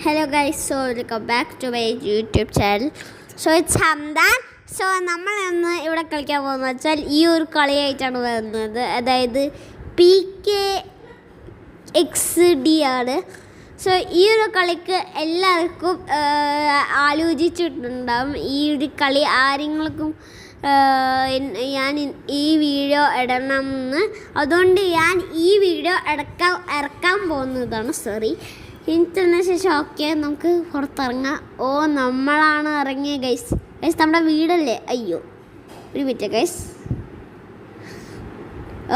Hello guys, so welcome back to my YouTube channel. So it's Hamdan. So നമ്മൾ ഇന്ന് ഇവിടെ കളിക്കാൻ പോകുന്നത് വെച്ചാൽ ഈ ഒരു കളിയായിട്ടാണ് വരുന്നത്. അതായത് PKXD ആണ്. സോ ഈ ഒരു കളിക്ക് എല്ലാവർക്കും ആലോചിച്ചിട്ടുണ്ടാവും ഈ ഒരു കളി ആരെങ്കിലും ഞാൻ ഈ വീഡിയോ ഇടണമെന്ന്. അതുകൊണ്ട് ഞാൻ ഈ വീഡിയോ ഇറക്കാൻ പോകുന്നതാണ്. സോറി, എനിക്കതിന് ശേഷം ഓക്കെ നമുക്ക് പുറത്തിറങ്ങാം. നമ്മളാണ് ഇറങ്ങിയ ഗൈസ്. നമ്മുടെ വീടല്ലേ? അയ്യോ ഒരു മിനിറ്റ് ഗൈസ്.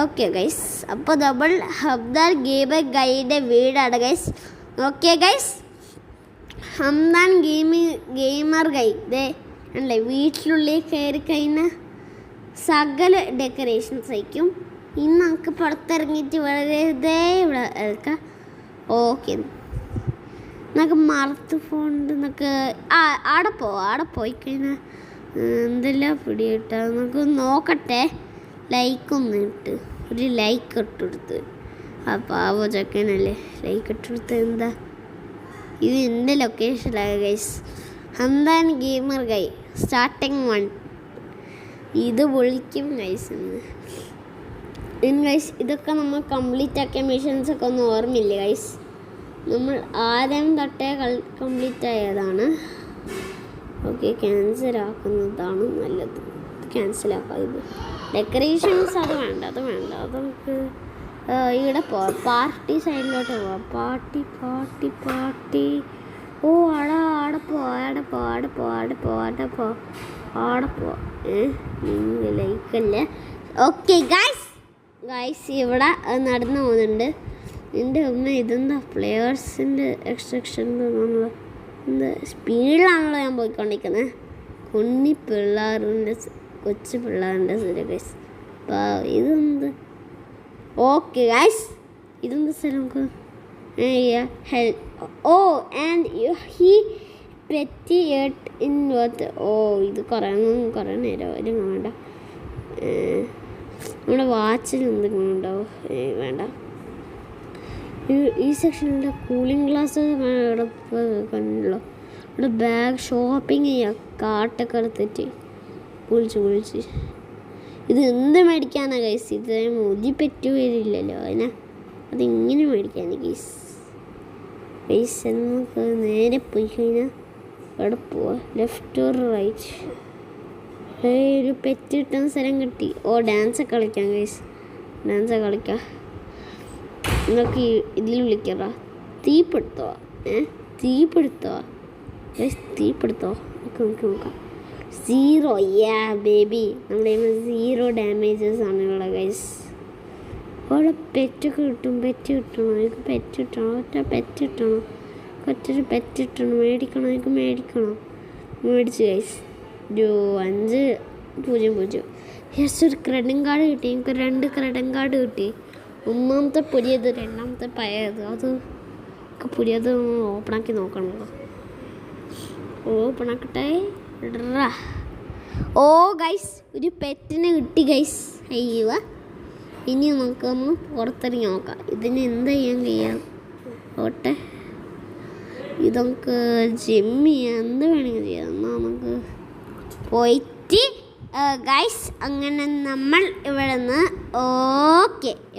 ഓക്കെ ഗൈസ്, അപ്പോൾ നമ്മൾ ഹംദാൻ ഗെയിമർ വീടാണ് guys. Okay guys, Hamdan gamer ഇതേ അല്ലേ, വീട്ടിനുള്ളിൽ കയറി കഴിഞ്ഞാൽ സകല ഡെക്കറേഷൻസ് ആയിരിക്കും. ഇന്ന് നമുക്ക് പുറത്തിറങ്ങിയിട്ട് വെറുതെ ഇവിടെ എടുക്കാം. ഓക്കെ, നമുക്ക് മറത്ത് ഫോണ്ട് നമുക്ക് ആടെ പോയി കഴിഞ്ഞാൽ എന്തെല്ലാം പിടി കിട്ടുക നമുക്ക് നോക്കട്ടെ. ലൈക്കൊന്നും ഇട്ട് ഒരു ലൈക്ക് ഇട്ടെടുത്ത് പാവ ചക്കനല്ലേ ലൈക്ക് ഇട്ടെടുത്ത്. എന്താ ഇത് എൻ്റെ ലൊക്കേഷനാണ് ഗൈസ്. Hamdan gamer starting 1. ഇത് വിളിക്കും ഗൈസ് ഇന്ന് ഗൈസ്. ഇതൊക്കെ നമ്മൾ കംപ്ലീറ്റ് ആക്കിയ മിഷൻസൊക്കെ ഒന്നും ഓർമ്മയില്ല ഗൈസ്. നമ്മൾ ആദ്യം തൊട്ടേ കംപ്ലീറ്റ് ആയതാണ്. ഓക്കെ, ക്യാൻസൽ ആക്കുന്നതാണ് നല്ലത്. ക്യാൻസലാക്കാം. ഇത് ഡെക്കറേഷൻസ് അത് വേണ്ട അത് നമുക്ക് ഇവിടെ പോവാം. പാർട്ടി സൈഡിലോട്ട് പോവാം. പാർട്ടി ആടെ പോവാ. ലൈക്കല്ലേ. ഓക്കെ ഗൈസ് ഇവിടെ നടന്നു പോകുന്നുണ്ട്. എൻ്റെ അമ്മ ഇതെന്താ പ്ലെയേഴ്സിൻ്റെ എക്സ്ട്രക്ഷൻ എന്താ സ്പീഡിലാണല്ലോ ഞാൻ പോയിക്കൊണ്ടിരിക്കുന്നത്. കൊച്ചു പിള്ളേരുടെ സ്ഥലം ഗൈസ്. ഇതെന്ത്? ഓക്കെ ഗൈസ്, ഇതെന്താ സ്ഥലം നമുക്ക് and he petty in worth. ഇത് കുറേ നേരം വരും വേണ്ട. നമ്മുടെ വാച്ചിൽ എന്തെങ്കിലും ഉണ്ടാവും? വേണ്ട. ഈ സെക്ഷനിലെ കൂളിംഗ് ഗ്ലാസ് ഇവിടെ കണ്ടല്ലോ. ഇവിടെ ബാഗ് ഷോപ്പിംഗ് ചെയ്യാം. കാട്ടൊക്കെ എടുത്തിട്ട് കുളിച്ച് ഇത് എന്ത് മേടിക്കാനാണ് ഗൈസ്? ഇത് മുതി പറ്റുകയില്ലല്ലോ അതിനെ. അതിങ്ങനെ മേടിക്കാന് ഗൈസ്. നമുക്ക് നേരെ പോയി കഴിഞ്ഞാൽ എവിടെ പോവാ? Left or right? ഒരു പെറ്റ് കിട്ടുന്ന സ്ഥലം കിട്ടി. ഡാൻസൊക്കെ കളിക്കാം ഗൈസ്. കളിക്കാം. നിങ്ങൾക്ക് ഇതിൽ വിളിക്കറ തീപിടുത്തോ നോക്കാം. 0 ബേബി. നമ്മുടെ 0 ഡാമേജസ് ആണുള്ള ഗൈസ്. അവിടെ പെറ്റൊക്കെ കിട്ടും. പെറ്റ് കിട്ടണം. ഒറ്റൊരു പെറ്റ് കിട്ടണം. മേടിച്ച് ഗൈസ്. 500. ഒരു ക്രെഡിറ്റ് കാർഡ് കിട്ടി. എനിക്ക് 2 ക്രെഡിറ്റ് കാർഡ് കിട്ടി. ഒന്നാമത്തെ പുതിയത്, രണ്ടാമത്തെ പഴയത്. അത് പുതിയത് ഓപ്പണാക്കി നോക്കണമല്ലോ. ഓപ്പണാക്കട്ടെ. ഗൈസ്, ഒരു പെറ്റിനെ കിട്ടി ഗൈസ്. അയ്യോ, ഇനി നമുക്കൊന്ന് പുറത്തിറങ്ങി നോക്കാം. ഇതിന് എന്താ ചെയ്യാൻ ഓട്ടെ. ഇത് നമുക്ക് ജിമ്മ് ചെയ്യാം. എന്ത് വേണമെങ്കിൽ ചെയ്യാം. എന്നാൽ നമുക്ക് പോയിട്ട് ഗൈസ് അങ്ങനെ നമ്മൾ ഇവിടെ നിന്ന്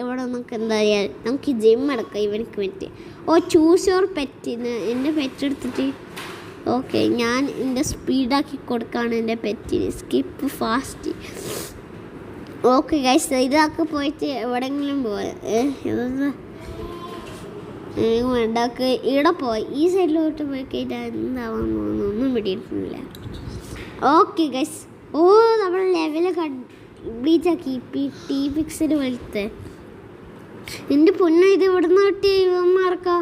ഇവിടെ നമുക്ക് എന്താ ചെയ്യാൻ, നമുക്ക് ജിം എടുക്കാം ഇവനക്ക് വേണ്ടി. ചൂസ് യുവർ പെറ്റിന് എൻ്റെ പെറ്റ് എടുത്തിട്ട് ഞാൻ എൻ്റെ സ്പീഡാക്കി കൊടുക്കുകയാണ് എൻ്റെ പെറ്റിന്. Skip fast. ഓക്കെ ഗൈസ്, ഇതൊക്കെ പോയിട്ട് എവിടെയെങ്കിലും പോയാൽ വേണ്ടക്ക് ഇവിടെ പോയി ഈ സൈഡിലോട്ട് പോയി കഴിഞ്ഞാൽ എന്താവാൻ പോകുന്നു ഒന്നും പിടിയിട്ടില്ല. ഓക്കെ ഗൈസ്, നമ്മൾ ലെവല് കംപ്ലീറ്റ് ആക്കി. T-Pixel വലുത്ത് എൻ്റെ പൊന്നു. ഇത് ഇവിടെ നിന്ന് കിട്ടിയ ഇവന്മാർക്കാ.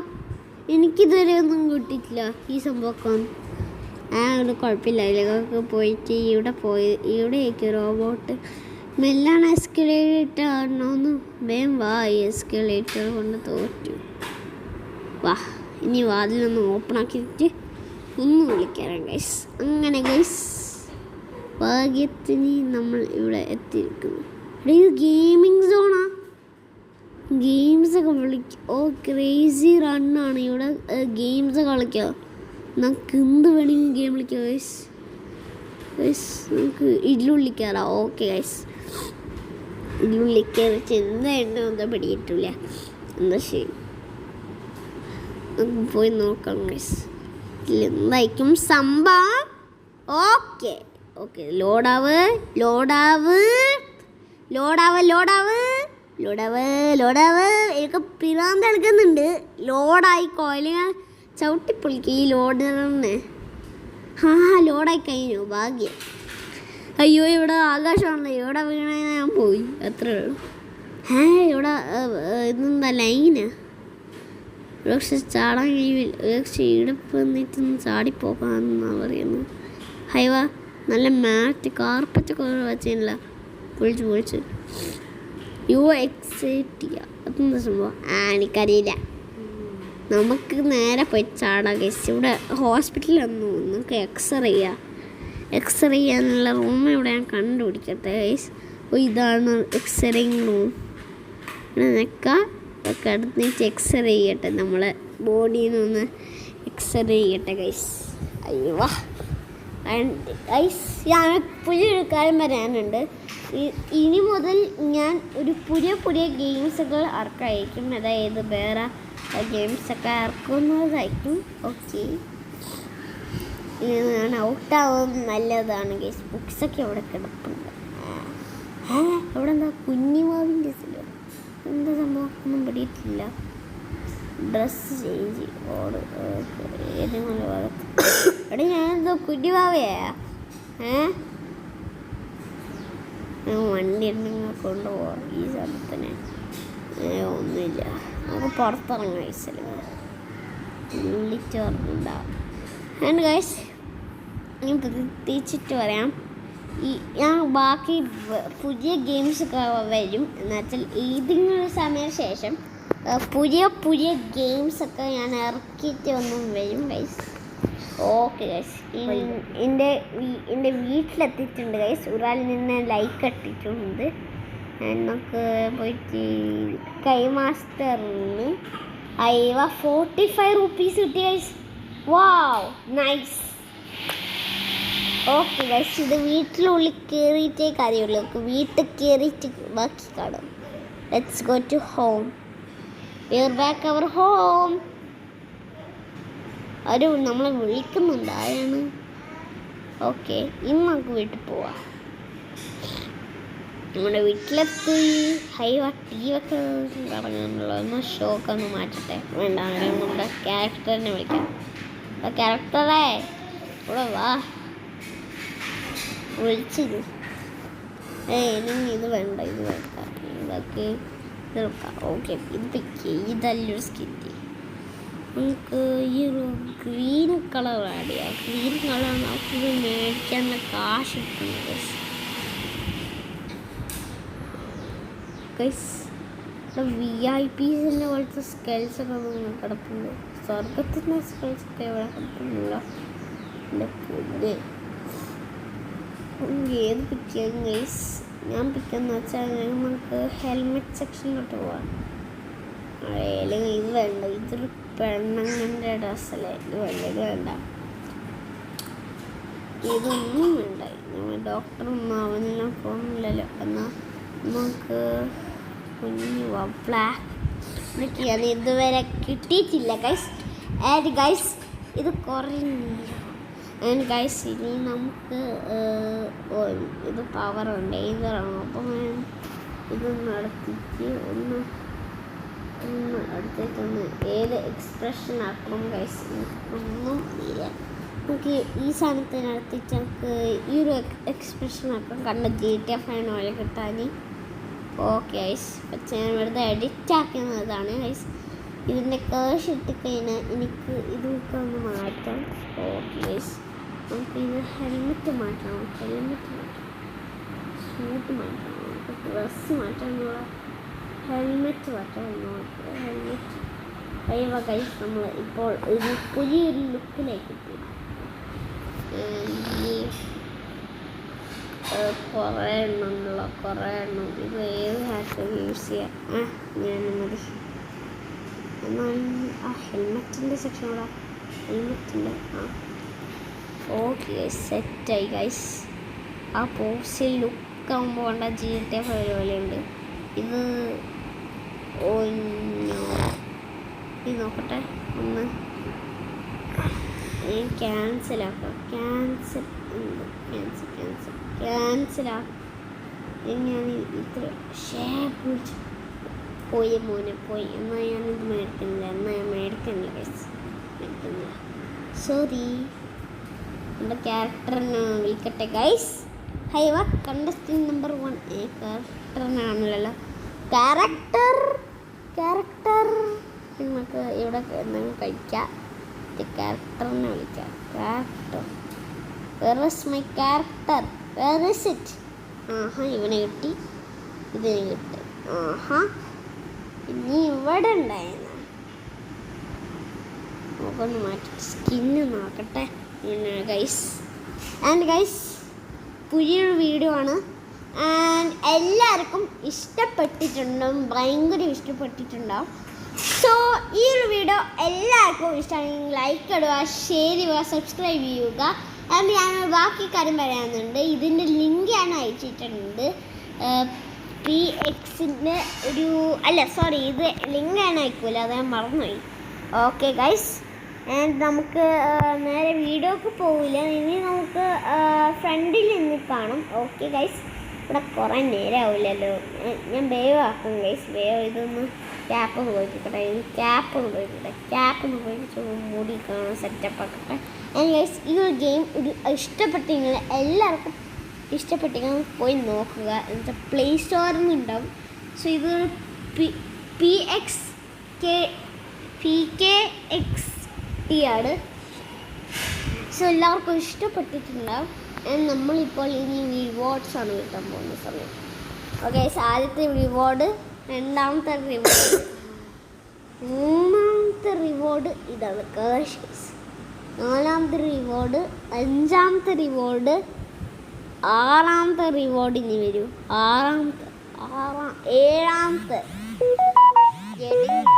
എനിക്കിതുവരെ ഒന്നും കിട്ടിയിട്ടില്ല ഈ സംഭവമൊക്കെ. ഒരു കുഴപ്പമില്ല. ഇതിലൊക്കെ പോയിട്ട് ഇവിടെയൊക്കെ റോബോട്ട് മെല്ലാണ് എസ്കലേറ്റർ ആണോന്ന്. വേഗം വാ, ഈ എസ്കലേറ്റർ കൊണ്ട് തോറ്റു. വാ, ഇനി വാതിലൊന്ന് ഓപ്പൺ ആക്കിയിട്ട് ഒന്ന് വിളിക്കാം ഗൈസ്. അങ്ങനെ ഗൈസ് ഭാഗ്യത്തിന് നമ്മൾ ഇവിടെ എത്തിയിരിക്കുന്നു. ഇത് ഗെയിമിംഗ് സോണാ. ഗെയിംസൊക്കെ വിളിക്കുക. ഓ ക്രേസി റണ്ണാണ് ഇവിടെ. ഗെയിംസ് കളിക്കുക. നമുക്ക് എന്ത് വേണമെങ്കിലും ഗെയിം വിളിക്കാം ഗൈസ്. ഗൈസ് നമുക്ക് ഇരുളുള്ളിൽ കയറാം. ഓക്കെ ഗൈസ്, ഇരുളുള്ളിൽ കയറി എന്തായിരുന്നു ഒന്നും പിടിയിട്ടില്ല. എന്താ ശരി, നമുക്ക് പോയി നോക്കാം ഗൈസ്. എന്തായിരിക്കും സംഭവം? ഓക്കെ ഓക്കെ, ലോഡാവ് ലോഡാവ് ലോഡാവ് ലോഡാവ് ലോഡാവ് ലോഡാവ്. എനിക്ക് പിറാന്ത് എടുക്കുന്നുണ്ട്. ലോഡായി കോയില് ചവിട്ടിപ്പൊളിക്കുക ഈ ലോഡറിന്. ലോഡായി കഴിഞ്ഞു, ഭാഗ്യം. അയ്യോ ഇവിടെ ആകാശമാണല്ലോ, ഇവിടെ വീണ ഞാൻ പോയി, അത്രേ ഉള്ളൂ. ഇവിടെ ഇതെന്താ ലൈനാ? പക്ഷെ ചാടാൻ കഴിയില്ല. പക്ഷെ ഇടപ്പ് എന്നിട്ടൊന്ന് ചാടിപ്പോകാമെന്നാണ് പറയുന്നത്. ഹൈവ നല്ല മാറ്റ് കാർപ്പറ്റൊക്കെ വെച്ചില്ല, പൊളിച്ച് എക്സൈറ്റ് ചെയ്യുക. അതെന്താ സംഭവം? എനിക്കറിയില്ല. നമുക്ക് നേരെ പോയി ചാടാം ഗൈസ്. ഇവിടെ ഹോസ്പിറ്റലൊന്നും നമുക്ക് എക്സ്റേ ചെയ്യാനുള്ള റൂം ഇവിടെ ഞാൻ കണ്ടുപിടിക്കട്ടെ ഗൈസ്. ഇതാണ് എക്സ്റേയിങ് റൂം. ഇവിടെ നിൽക്കാം, ഒക്കെ അടുത്തിട്ട് എക്സ്റേ ചെയ്യട്ടെ, നമ്മളെ ബോഡിയിൽ നിന്ന് എക്സ്റേ ചെയ്യട്ടെ ഗൈസ്. അയ്യോ ഗൈസ്, ഞാൻ പുതിയൊരു കാര്യം പറയാനുണ്ട്. ഇനി മുതൽ ഞാൻ ഒരു പുതിയ ഗെയിംസുകൾ ഇറക്കായിരിക്കും. അതായത് വേറെ ഗെയിംസൊക്കെ ഇറക്കുന്നതായിരിക്കും. ഓക്കെ, ഞാൻ ഔട്ടാവും നല്ലതാണ് ഗൈസ്. ബുക്സൊക്കെ അവിടെ കിടപ്പുണ്ട്. അവിടെ എന്താ കുഞ്ഞിമാവിൻ്റെ സ്ഥലം? എന്താ സംഭവം ഒന്നും പിടിയിട്ടില്ല. ഡ്രസ്സ് ചേഞ്ച് ഓട് ഏതെങ്കിലും ഭാഗത്ത്. എവിടെ ഞാനെന്തോ കുഞ്ഞിമാവയാ? വണ്ടി ഉണ്ടെങ്കിൽ കൊണ്ടുപോകാം ഈ സ്ഥലത്തിന്. ഒന്നുമില്ല, നമുക്ക് പുറത്തിറങ്ങാം ഈ സ്ഥലം. വിളിച്ച് പറഞ്ഞിട്ടുണ്ടാവും. ആൻഡ് ഗൈസ്, ഞാൻ പ്രത്യേകിച്ചിട്ട് പറയാം, ഞാൻ ബാക്കി പുതിയ ഗെയിംസൊക്കെ വരും. എന്നുവെച്ചാൽ ഏതെങ്കിലും സമയത്തിന് ശേഷം പുതിയ ഗെയിംസൊക്കെ ഞാൻ ഇറക്കിയിട്ട് ഒന്നും വരും ഗൈസ്. ഓക്കെ ഗൈസ്, എൻ്റെ വീട്ടിലെത്തിയിട്ടുണ്ട് ഗൈസ്. ഒരാൾ നിന്ന് ലൈക്ക് ഇട്ടിട്ടുണ്ട്. നമുക്ക് പോയിട്ട് കൈമാസ്റ്ററിന് 45 rupees കിട്ടി guys. Wow, nice. Okay guys, ഇത് വീട്ടിനുള്ളിൽ കയറിയിട്ടേ കാര്യമുള്ളൂ. വീട്ടിൽ കയറിയിട്ട് ബാക്കി കാണും. Let's go to home. We are back our home. ഒരു നമ്മളെ വിളിക്കുന്നുണ്ട്, ആരാണ്? ഓക്കെ, ഇന്ന് നമുക്ക് വീട്ടിൽ പോവാം. നമ്മുടെ വീട്ടിലെത്തി. ടീവൊക്കെ കറങ്ങാനുള്ളൂ. എന്നാൽ ഷോക്ക് ഒന്ന് മാറ്റട്ടെ. വേണ്ട, അങ്ങനെ നമ്മുടെ ക്യാരക്ടറിനെ വിളിക്കാം. ക്യാരക്ടറേ ഇവിടെ വാ. വിളിച്ചിരുന്നു. ഇത് വേണ്ട, ഇതൊക്കെ ഇതെടുക്കാം. ഓക്കെ, ഇത് പിക്ക്. ഇതല്ലൊരു സ്കിറ്റ്. നമുക്ക് ഈ ഒരു ഗ്രീൻ കളർ ആഡ് ചെയ്യാം. ഗ്രീൻ കളർ നമുക്ക് മേടിക്കാനുള്ള കാശ് കിട്ടുന്നു ഗൈസ്. VIPസിൻ്റെ പോലത്തെ സ്കെൽസൊക്കെ കിടപ്പുണ്ട്. സ്വർഗത്തിൻ്റെ സ്കെൽസൊക്കെ ഇവിടെ കിടപ്പുന്നില്ല. എൻ്റെ പുല്ല് ഏത് പിക്ക് ചെയ്യാം ഗൈസ്? ഞാൻ പിക്കെന്ന് വെച്ചാൽ നമുക്ക് ഹെൽമെറ്റ് സെക്ഷനിലോട്ട് പോവാം. അല്ലെങ്കിൽ ഇത് വേണ്ട, ഇതൊരു പെണ്ണങ്ങൻ്റെ ഡ്രസ്സല്ലേ. ഇത് വേണ്ട, ഇതൊന്നും വേണ്ട. ഡോക്ടറൊന്നും അവനെല്ലാം പോകുന്നില്ലല്ലോ. എന്നാൽ നമുക്ക് കുഞ്ഞു ബ്ലാക്ക് അത് ഇതുവരെ കിട്ടിയിട്ടില്ല ഗൈസ്. ആൻഡ് ഗൈസ്, ഇത് കുറഞ്ഞില്ല. ആൻഡ് ഗൈസ്, ഇനി നമുക്ക് ഇത് പവറുണ്ട്, ഇതാണ്. അപ്പം ഇതൊന്ന് അടുത്തിട്ട് ഒന്ന് അടുത്തേക്കൊന്ന് ഏത് എക്സ്പ്രഷൻ ആക്കണം ഗൈസ്? ഒന്നും ഇല്ല. നമുക്ക് ഈ സാധനത്തിനടുത്തിട്ട് നമുക്ക് ഈ ഒരു എക്സ്പ്രഷൻ ആക്കാം. കണ്ട GTA 5 പോലെ കിട്ടാൻ. ഓക്കെ ഗൈസ്, പക്ഷേ ഞാൻ വെറുതെ എഡിറ്റ് ആക്കുന്നതാണ് ഗൈസ്. ഇതിൻ്റെ കേഷ് ഇട്ട് കഴിഞ്ഞാൽ എനിക്ക് ഇതൊക്കെ ഒന്ന് മാറ്റാം. ഓക്കെ ഗൈസ്, നമുക്ക് ഇത് ഹെൽമെറ്റ് മാറ്റണം. സൂട്ട് മാറ്റണം. നമുക്ക് ഡ്രസ്സ് മാറ്റാനുള്ള ഹെൽമെറ്റ് മാറ്റാം. ഹെൽമെറ്റ് ഗൈസ്, നമ്മൾ ഇപ്പോൾ ഒരു പുതിയൊരു ലുക്കിലേക്ക് എത്തി. കുറേ എണ്ണമുള്ള കുറേ എണ്ണം. ഇത് ഏത് ഹാഷ്ടാഗ് യൂസ് ചെയ്യാം? ഞാൻ മതി. എന്നാൽ ഹെൽമെറ്റിൻ്റെ സെക്ഷനോടാ, ഹെൽമെറ്റിൻ്റെ ഓക്കെ സെറ്റായി ഗൈസ്. ആ പോസ്റ്റിൽ ലുക്കാകുമ്പോൾ കൊണ്ട GTA 5 പോലെയുണ്ട്. ഇത് ഇത് നോക്കട്ടെ ഒന്ന് ക്യാൻസലാക്കാം. ക്യാൻസലാക്കാം. ഞാൻ ഇത്ര പിടിച്ചു പോയി മോനെ പോയി. എന്നാൽ ഞാനിത് മേടിക്കുന്നില്ല. എന്നാൽ ഞാൻ മേടിക്കുന്നില്ല ഗൈസ്, മേടിക്കുന്നില്ല. സോറി. എൻ്റെ ക്യാരക്ടറിനെ വിളിക്കട്ടെ ഗൈസ്. ഹൈവ കണ്ടസ്റ്റൻ്റ് നമ്പർ 1. ക്യാരക്ടറിനാണല്ലോ. ക്യാരക്ടർ നിങ്ങൾക്ക് ഇവിടെ എന്തെങ്കിലും കഴിക്കാം. ക്യാരക്ടറിനെ വിളിക്കാം. Character where is my character, where is it? ഇവനെ കിട്ടി, ഇതിനെ കിട്ടി. ഇനി ഇവിടെ ഉണ്ടായിരുന്ന നമുക്കൊന്ന് മാറ്റി സ്കിന്ന് നോക്കട്ടെ ഗൈസ്. ആൻഡ് ഗൈസ് പുതിയൊരു വീഡിയോ ആണ്. ആൻഡ് എല്ലാവർക്കും ഇഷ്ടപ്പെട്ടിട്ടുണ്ടാവും, ഭയങ്കര ഇഷ്ടപ്പെട്ടിട്ടുണ്ടാവും. സോ ഈ ഒരു വീഡിയോ എല്ലാവർക്കും ഇഷ്ടമാണെങ്കിൽ ലൈക്ക് ഇടുക, ഷെയർ ചെയ്യുക, സബ്സ്ക്രൈബ് ചെയ്യുക. ആൻഡ് ഞാൻ ബാക്കി കാര്യം പറയാനുണ്ട്. ഇതിൻ്റെ ലിങ്ക് ഞാൻ അയച്ചിട്ടുണ്ട്. PXൻ്റെ ഇത് ലിങ്ക് ഞാൻ അയക്കൂല, അത് ഞാൻ മറന്നുപോയി. Okay guys. ആൻഡ് നമുക്ക് നേരെ വീഡിയോക്ക് പോവില്ല, ഇനി നമുക്ക് ഫ്രണ്ടിൽ നിന്ന് കാണും. Okay guys. ഇവിടെ കുറേ നേരം ആവില്ലല്ലോ, ഞാൻ വേവാക്കും ഗൈസ്. ഇതൊന്ന് ക്യാപ്പ് ഒന്ന് പോയിക്കട്ടെ, ക്യാപ്പ് ഒന്ന് പോയിട്ട് മൂടി കാണാൻ സെറ്റപ്പ് ആക്കട്ടെ. ആൻഡ് ഗൈസ് ഈ ഒരു ഗെയിം ഇഷ്ടപ്പെട്ടെങ്കിൽ എല്ലാവർക്കും ഇഷ്ടപ്പെട്ടെങ്കിൽ പോയി നോക്കുക. എന്നുവെച്ചാൽ പ്ലേ സ്റ്റോറിൽ നിന്നുണ്ടാവും. സോ ഇതൊരു PKXT ആണ്. സോ എല്ലാവർക്കും ഇഷ്ടപ്പെട്ടിട്ടുണ്ടാവും. നമ്മളിപ്പോൾ ഇനി റിവാർഡ്സ് ആണ് കിട്ടാൻ പോകുന്ന സമയം. ഓക്കെ, ആദ്യത്തെ റിവാർഡ്, രണ്ടാമത്തെ റിവാർഡ്, മൂന്നാമത്തെ റിവാർഡ് ഇതാണ് കാശ്. നാലാമത്തെ റിവാർഡ്, അഞ്ചാമത്തെ റിവാർഡ്, ആറാമത്തെ റിവാർഡ് ഇനി വരും. ഏഴാമത്തെ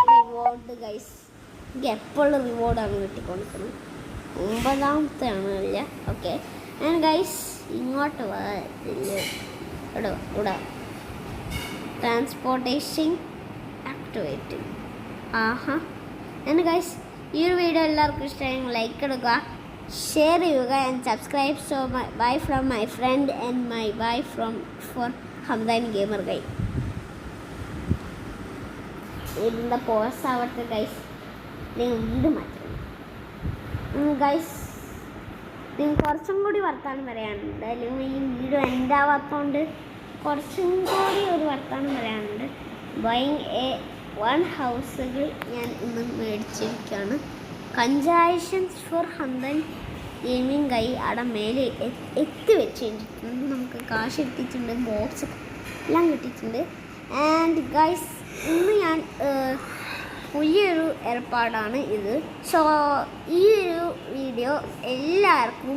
റിവാർഡ് ഗൈസ്. എനിക്ക് എപ്പോഴും റിവാർഡാണ് കിട്ടിക്കൊണ്ടിരിക്കുന്നത്. ഒമ്പതാമത്തെ ആണ് ഇല്ല. ഓക്കെ ആൻഡ് ഗൈസ് ഇങ്ങോട്ട് ഇവിടെ ട്രാൻസ്പോർട്ടേഷൻ ആക്ടിവേറ്റ്. ആൻഡ് ഗൈസ് ഈ ഒരു വീഡിയോ എല്ലാവർക്കും ഇഷ്ടമായെങ്കിൽ ലൈക്ക് എടുക്കുക, ഷെയർ ചെയ്യുക and subscribe. So bye from my friend and my bye for Hamdan gamer guy. ഇതിൻ്റെ പോസ് ആവട്ടെ ഗൈസ്. എന്ത് മാറ്റണം ഗൈസ്? നിങ്ങൾ കുറച്ചും കൂടി വർത്താനം പറയാനുണ്ട്. അല്ലെങ്കിൽ ഈ വീഡിയോ എന്താവാത്തതുകൊണ്ട് കുറച്ചും കൂടി ഒരു വർത്താനം പറയാനുണ്ട്. വൺ ഹൗസുകൾ ഞാൻ ഇന്ന് മേടിച്ചിരിക്കുകയാണ്. കൺഗ്രാജുലേഷൻസ് ഫോർ ഹംദാൻ ഗെയിമിംഗ് ഗൈ. അവിടെ മേലെ എത്തി വെച്ചിട്ടുണ്ട്. നമുക്ക് കാശ് കിട്ടിയിട്ടുണ്ട്, ബോക്സ് എല്ലാം കിട്ടിയിട്ടുണ്ട്. ആൻഡ് ഗൈസ് ഇന്ന് ഞാൻ പുതിയൊരു ഏർപ്പാടാണ് ഇത്. സോ ഈ ഒരു വീഡിയോ എല്ലാവർക്കും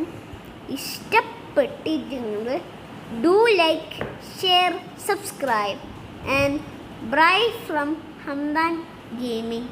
ഇഷ്ടപ്പെട്ടിട്ടുണ്ടെങ്കിൽ do like, share, subscribe and bye from Hamdan gaming.